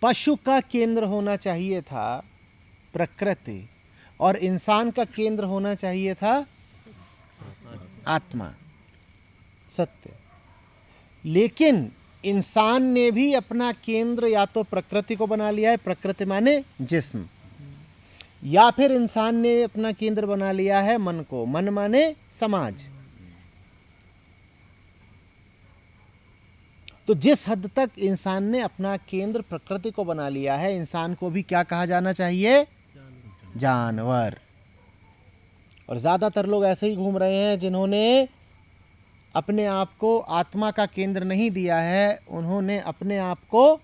पशु का केंद्र होना चाहिए था प्रकृति और इंसान का केंद्र होना चाहिए था आत्मा, सत्य। लेकिन इंसान ने भी अपना केंद्र या तो प्रकृति को बना लिया है, प्रकृति माने जिस्म, या फिर इंसान ने अपना केंद्र बना लिया है मन को, मन माने समाज। तो जिस हद तक इंसान ने अपना केंद्र प्रकृति को बना लिया है, इंसान को भी क्या कहा जाना चाहिए? जानवर। और ज्यादातर लोग ऐसे ही घूम रहे हैं जिन्होंने अपने आप को आत्मा का केंद्र नहीं दिया है, उन्होंने अपने आप को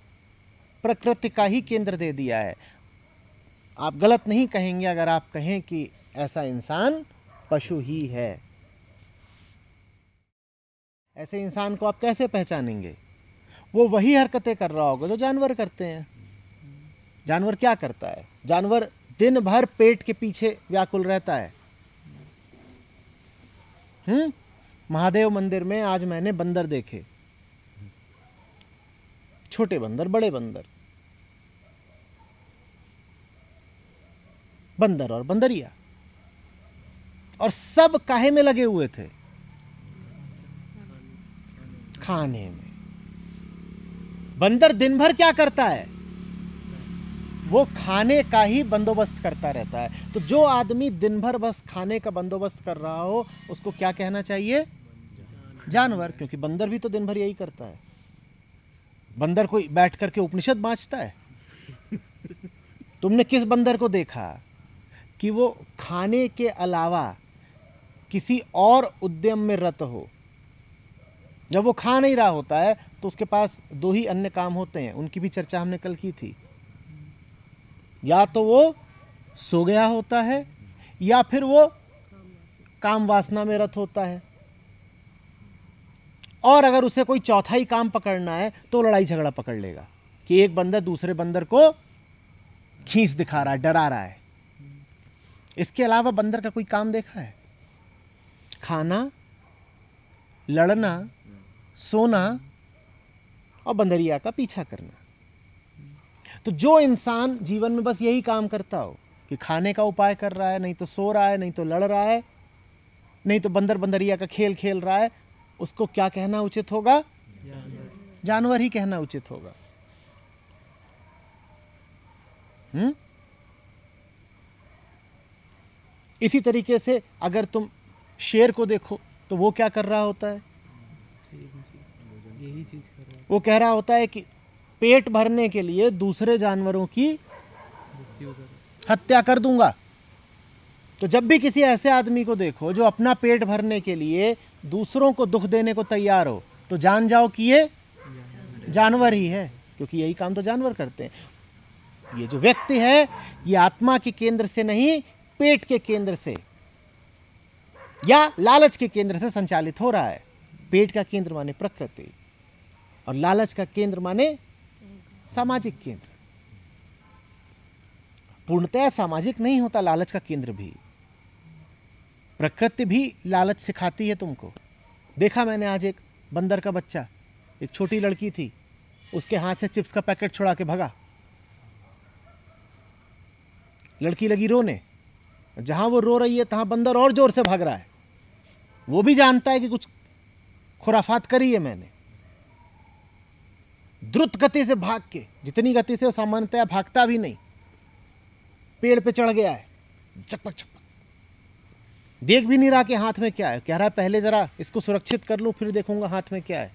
प्रकृति का ही केंद्र दे दिया है। आप गलत नहीं कहेंगे अगर आप कहें कि ऐसा इंसान पशु ही है। ऐसे इंसान को आप कैसे पहचानेंगे? वो वही हरकतें कर रहा होगा जो जानवर करते हैं। जानवर क्या करता है? जानवर दिन भर पेट के पीछे व्याकुल रहता है। महादेव मंदिर में आज मैंने बंदर देखे, छोटे बंदर, बड़े बंदर, बंदर और बंदरिया, और सब काहे में लगे हुए थे? खाने में। बंदर दिन भर क्या करता है? वो खाने का ही बंदोबस्त करता रहता है। तो जो आदमी दिन भर बस खाने का बंदोबस्त कर रहा हो उसको क्या कहना चाहिए? जानवर। क्योंकि बंदर भी तो दिन भर यही करता है। बंदर कोई बैठ करके उपनिषद बाँचता है? तुमने किस बंदर को देखा कि वो खाने के अलावा किसी और उद्यम में रत हो? जब वो खा नहीं रहा होता है तो उसके पास दो ही अन्य काम होते हैं, उनकी भी चर्चा हमने कल की थी। या तो वो सो गया होता है या फिर वो काम वासना में रत होता है, और अगर उसे कोई चौथा ही काम पकड़ना है तो लड़ाई झगड़ा पकड़ लेगा कि एक बंदर दूसरे बंदर को खींच दिखा रहा है, डरा रहा है। इसके अलावा बंदर का कोई काम देखा है? खाना, लड़ना, सोना और बंदरिया का पीछा करना। तो जो इंसान जीवन में बस यही काम करता हो कि खाने का उपाय कर रहा है, नहीं तो सो रहा है, नहीं तो लड़ रहा है, नहीं तो बंदर बंदरिया का खेल खेल रहा है, उसको क्या कहना उचित होगा? जानवर ही कहना उचित होगा। इसी तरीके से अगर तुम शेर को देखो तो वो क्या कर रहा होता है? यही चीज कर रहा है। वो कह रहा होता है कि पेट भरने के लिए दूसरे जानवरों की हत्या कर दूंगा। तो जब भी किसी ऐसे आदमी को देखो जो अपना पेट भरने के लिए दूसरों को दुख देने को तैयार हो, तो जान जाओ कि ये जानवर ही है, क्योंकि यही काम तो जानवर करते हैं। ये जो व्यक्ति है ये आत्मा के केंद्र से नहीं, पेट के केंद्र से या लालच के केंद्र से संचालित हो रहा है। पेट का केंद्र माने प्रकृति और लालच का केंद्र माने सामाजिक केंद्र। पूर्णतः सामाजिक नहीं होता लालच का केंद्र भी। प्रकृति भी लालच सिखाती है तुमको। देखा मैंने आज एक बंदर का बच्चा, एक छोटी लड़की थी, उसके हाथ से चिप्स का पैकेट छुड़ा के भगा। लड़की लगी रोने, जहां वो रो रही है तहां बंदर और जोर से भाग रहा है। वो भी जानता है कि कुछ खुराफात करी है मैंने। द्रुत गति से भाग के, जितनी गति से सामान्यतया भागता भी नहीं, पेड़ पे चढ़ गया है, चपक चपक। देख भी नहीं रहा कि हाथ में क्या है। कह रहा है पहले जरा इसको सुरक्षित कर लूं, फिर देखूंगा हाथ में क्या है।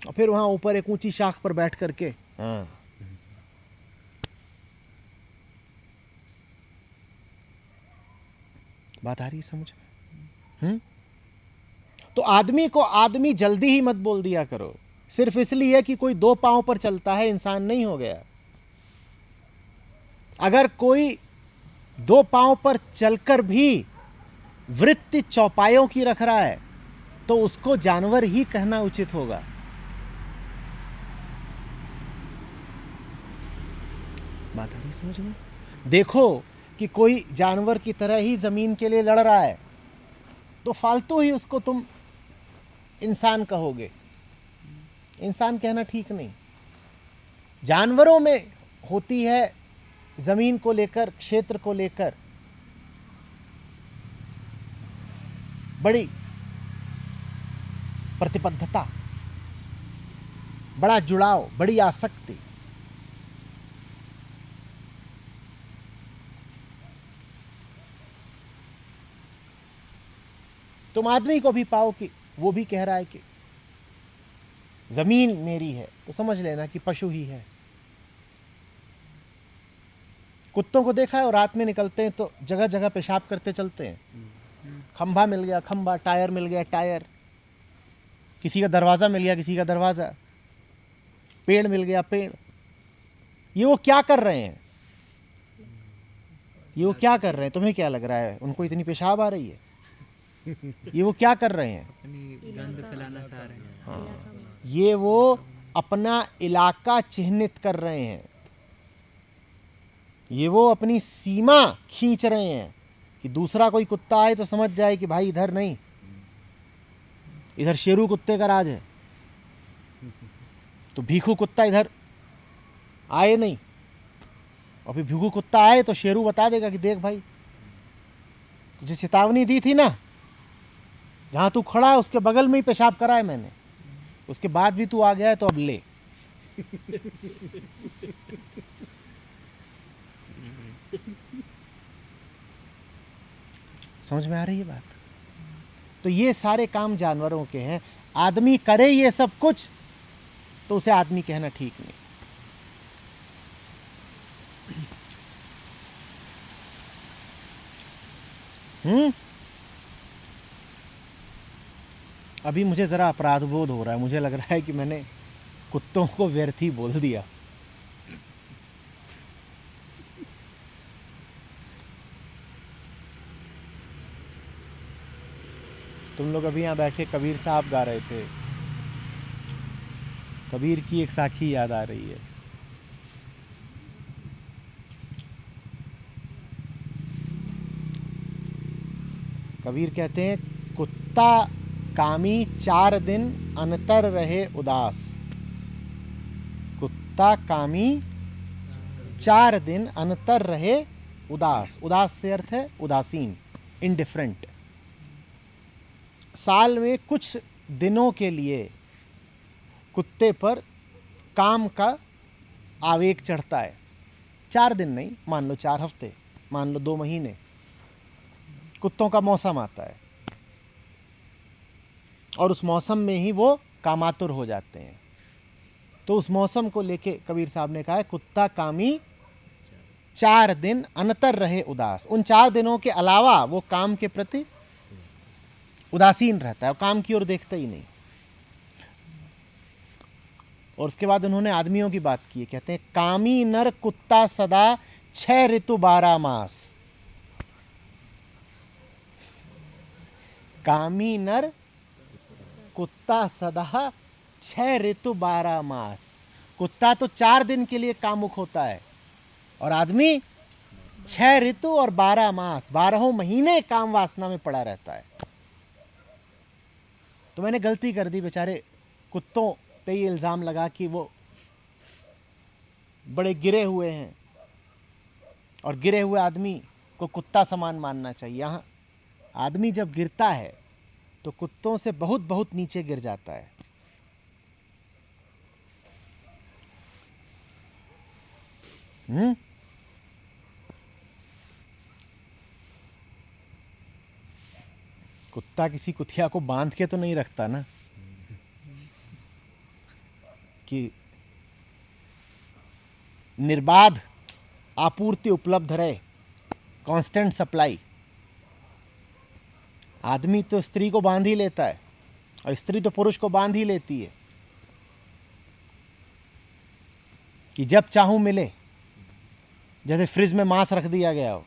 और फिर वहां ऊपर एक ऊंची शाख पर बैठ करके बात आ रही है समझ में? तो आदमी को आदमी जल्दी ही मत बोल दिया करो, सिर्फ इसलिए कि कोई दो पांव पर चलता है इंसान नहीं हो गया। अगर कोई दो पांव पर चलकर भी वृत्ति चौपायों की रख रहा है तो उसको जानवर ही कहना उचित होगा। बात आ रही समझ में? देखो कि कोई जानवर की तरह ही जमीन के लिए लड़ रहा है तो फालतू ही उसको तुम इंसान कहोगे। इंसान कहना ठीक नहीं। जानवरों में होती है जमीन को लेकर, क्षेत्र को लेकर बड़ी प्रतिबद्धता, बड़ा जुड़ाव, बड़ी आसक्ति। तुम आदमी को भी पाओ कि वो भी कह रहा है कि जमीन मेरी है, तो समझ लेना कि पशु ही है। कुत्तों को देखा है, और रात में निकलते हैं तो जगह जगह पेशाब करते चलते हैं। खंभा मिल गया खंभा, टायर मिल गया टायर, किसी का दरवाजा मिल गया किसी का दरवाजा, पेड़ मिल गया पेड़। ये वो क्या कर रहे हैं? ये वो क्या कर रहे हैं? तुम्हें क्या लग रहा है उनको इतनी पेशाब आ रही है? ये वो क्या कर रहे हैं? अपनी गंध फैलाना चाह रहे हैं। हाँ, ये वो अपना इलाका चिह्नित कर रहे हैं। ये वो अपनी सीमा खींच रहे हैं कि दूसरा कोई कुत्ता आए तो समझ जाए कि भाई इधर नहीं, इधर शेरू कुत्ते का राज है। तो भीखू कुत्ता इधर आए नहीं, और फिर भीखू कुत्ता आए तो शेरू बता देगा कि देख भाई, तुझे चेतावनी दी थी ना, जहां तू खड़ा है उसके बगल में ही पेशाब करा है मैंने, उसके बाद भी तू आ गया है तो अब ले। समझ में आ रही है बात? तो ये सारे काम जानवरों के हैं। आदमी करे ये सब कुछ तो उसे आदमी कहना ठीक नहीं। अभी मुझे जरा अपराध बोध हो रहा है, मुझे लग रहा है कि मैंने कुत्तों को व्यर्थ ही बोल दिया। तुम लोग अभी यहाँ बैठे कबीर साहब गा रहे थे, कबीर की एक साखी याद आ रही है। कबीर कहते हैं, कुत्ता कामी 4 दिन अंतर रहे उदास। कुत्ता कामी 4 दिन अंतर रहे उदास। उदास से अर्थ है उदासीन, इनडिफरेंट। साल में कुछ दिनों के लिए कुत्ते पर काम का आवेग चढ़ता है। 4 दिन नहीं, मान लो 4 हफ्ते, मान लो 2 महीने, कुत्तों का मौसम आता है, और उस मौसम में ही वो कामातुर हो जाते हैं। तो उस मौसम को लेके कबीर साहब ने कहा है, कुत्ता कामी 4 दिन अंतर रहे उदास। उन 4 दिनों के अलावा वो काम के प्रति उदासीन रहता है, काम की ओर देखता ही नहीं। और उसके बाद उन्होंने आदमियों की बात की है, कहते हैं, कामी नर कुत्ता सदा 6 ऋतु 12 मास। कामी नर कुत्ता सदा 6 ऋतु 12 मास। कुत्ता तो 4 दिन के लिए कामुक होता है, और आदमी 6 ऋतु और 12 मास, 12 महीने काम वासना में पड़ा रहता है। तो मैंने गलती कर दी, बेचारे कुत्तों पे ये इल्ज़ाम लगा कि वो बड़े गिरे हुए हैं, और गिरे हुए आदमी को कुत्ता समान मानना चाहिए। यहाँ आदमी जब गिरता है तो कुत्तों से बहुत बहुत नीचे गिर जाता है। कुत्ता किसी कुतिया को बांध के तो नहीं रखता ना, कि निर्बाध आपूर्ति उपलब्ध रहे, कांस्टेंट सप्लाई। आदमी तो स्त्री को बांध ही लेता है, और स्त्री तो पुरुष को बांध ही लेती है कि जब चाहूं मिले, जैसे फ्रिज में मांस रख दिया गया हो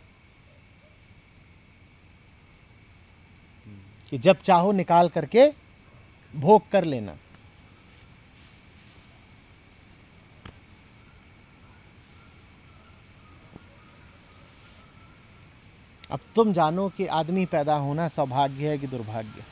कि जब चाहो निकाल करके भोग कर लेना। अब तुम जानो कि आदमी पैदा होना सौभाग्य है कि दुर्भाग्य।